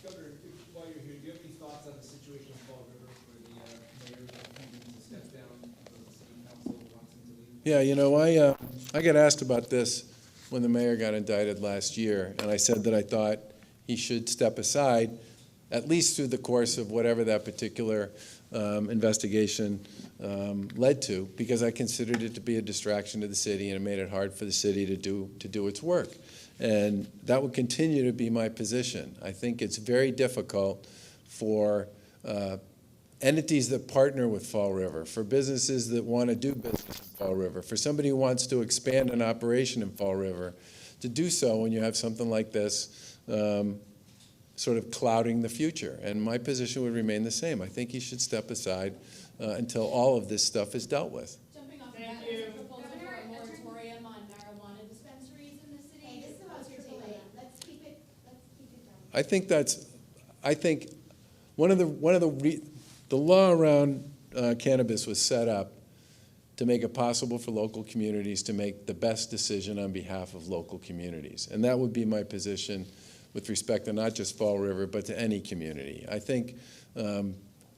Governor, while you're here, do you have any thoughts on the situation in Fall River where the mayor is intending to step down because the city council wants him to leave? Yeah, you know, I got asked about this when the mayor got indicted last year, and I said that I thought he should step aside, at least through the course of whatever that particular investigation led to, because I considered it to be a distraction to the city, and it made it hard for the city to do its work. And that will continue to be my position. I think it's very difficult for entities that partner with Fall River, for businesses that want to do business in Fall River, for somebody who wants to expand an operation in Fall River, to do so when you have something like this sort of clouding the future. And my position would remain the same. I think he should step aside until all of this stuff is dealt with. Jumping off of that, there's a proposal for a moratorium on marijuana dispensaries in the city. Hey, this is about your delay. Let's keep it down. I think one of the law around cannabis was set up to make it possible for local communities to make the best decision on behalf of local communities. And that would be my position with respect to not just Fall River, but to any community. I think,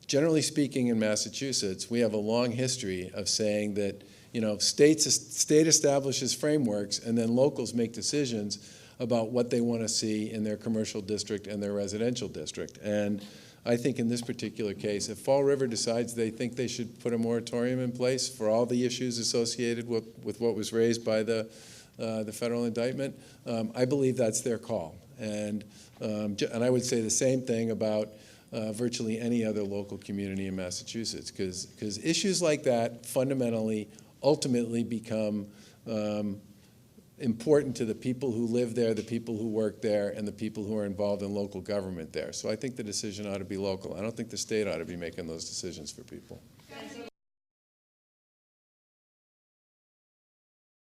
generally speaking, in Massachusetts, we have a long history of saying that, you know, state establishes frameworks, and then locals make decisions about what they want to see in their commercial district and their residential district. And I think in this particular case, if Fall River decides they think they should put a moratorium in place for all the issues associated with what was raised by the federal indictment, I believe that's their call. And I would say the same thing about virtually any other local community in Massachusetts, because issues like that fundamentally, ultimately become important to the people who live there, the people who work there, and the people who are involved in local government there. So I think the decision ought to be local. I don't think the state ought to be making those decisions for people.